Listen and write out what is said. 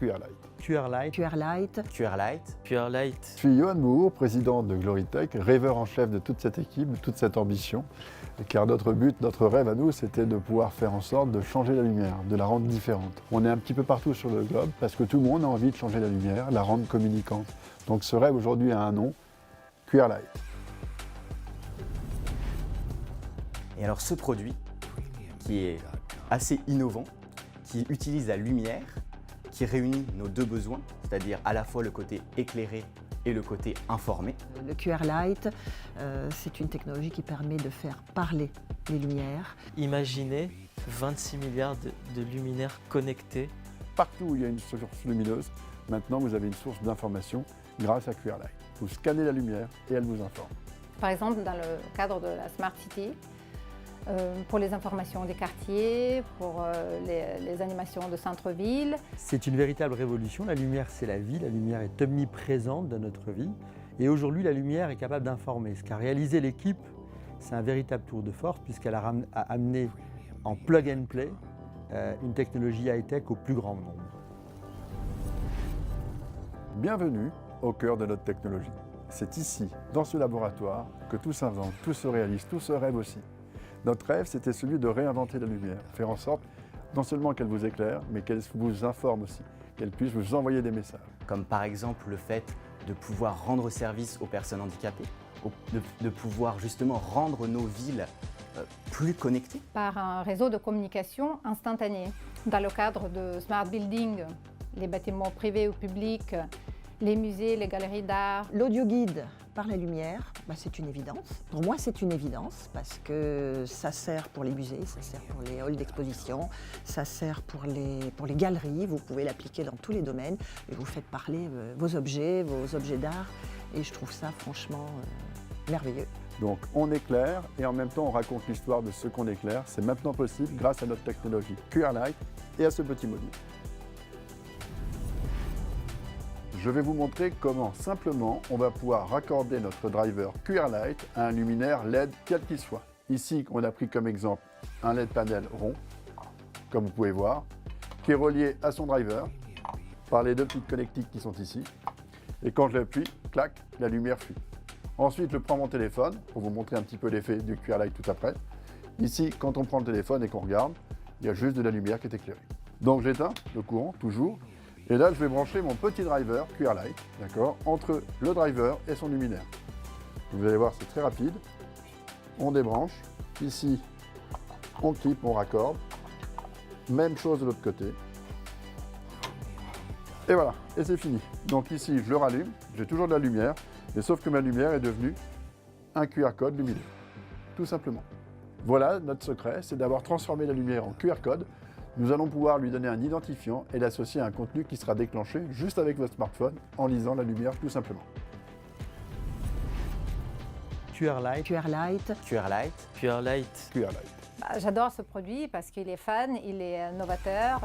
QR Light. QR Light. QR Light. QR Light. QR Light. Je suis Johan Moore, président de Glorytech, rêveur en chef de toute cette équipe, de toute cette ambition. Car notre but, notre rêve à nous, c'était de pouvoir faire en sorte de changer la lumière, de la rendre différente. On est un petit peu partout sur le globe parce que tout le monde a envie de changer la lumière, la rendre communicante. Donc ce rêve aujourd'hui a un nom, QR Light. Et alors ce produit, qui est assez innovant, qui utilise la lumière, qui réunit nos deux besoins, c'est-à-dire à la fois le côté éclairé et le côté informé. Le QR Light, c'est une technologie qui permet de faire parler les lumières. Imaginez 26 milliards de luminaires connectés. Partout où il y a une source lumineuse, maintenant vous avez une source d'information grâce à QR Light. Vous scannez la lumière et elle vous informe. Par exemple, dans le cadre de la Smart City, pour les informations des quartiers, pour les animations de centre-ville. C'est une véritable révolution. La lumière, c'est la vie. La lumière est omniprésente dans notre vie. Et aujourd'hui, la lumière est capable d'informer. Ce qu'a réalisé l'équipe, c'est un véritable tour de force puisqu'elle a amené en plug and play une technologie high-tech au plus grand nombre. Bienvenue au cœur de notre technologie. C'est ici, dans ce laboratoire, que tout s'invente, tout se réalise, tout se rêve aussi. Notre rêve, c'était celui de réinventer la lumière, faire en sorte non seulement qu'elle vous éclaire, mais qu'elle vous informe aussi, qu'elle puisse vous envoyer des messages. Comme par exemple le fait de pouvoir rendre service aux personnes handicapées, de pouvoir justement rendre nos villes plus connectées. Par un réseau de communication instantané. Dans le cadre de Smart Building, les bâtiments privés ou publics, les musées, les galeries d'art. L'audio guide par la lumière, c'est une évidence. Pour moi, c'est une évidence parce que ça sert pour les musées, ça sert pour les halls d'exposition, ça sert pour les galeries. Vous pouvez l'appliquer dans tous les domaines et vous faites parler vos objets d'art. Et je trouve ça franchement merveilleux. Donc on éclaire et en même temps on raconte l'histoire de ce qu'on éclaire. C'est maintenant possible grâce à notre technologie QR Light et à ce petit module. Je vais vous montrer comment simplement on va pouvoir raccorder notre driver QR Light à un luminaire LED quel qu'il soit. Ici, on a pris comme exemple un LED panel rond, comme vous pouvez voir, qui est relié à son driver par les deux petites connectiques qui sont ici. Et quand je l'appuie, clac, la lumière fuit. Ensuite, je prends mon téléphone pour vous montrer un petit peu l'effet du QR Light tout après. Ici, quand on prend le téléphone et qu'on regarde, il y a juste de la lumière qui est éclairée. Donc j'éteins le courant, toujours. Et là, je vais brancher mon petit driver QR Light, d'accord, entre le driver et son luminaire. Vous allez voir, c'est très rapide. On débranche. Ici, on clip, on raccorde. Même chose de l'autre côté. Et voilà, et c'est fini. Donc ici, je le rallume, j'ai toujours de la lumière, mais sauf que ma lumière est devenue un QR code lumineux, tout simplement. Voilà, notre secret, c'est d'avoir transformé la lumière en QR code. Nous allons pouvoir lui donner un identifiant et l'associer à un contenu qui sera déclenché juste avec votre smartphone en lisant la lumière tout simplement. QR Light. QR Light. QR Light. QR Light. QR Light. J'adore ce produit parce qu'il est fun, il est novateur.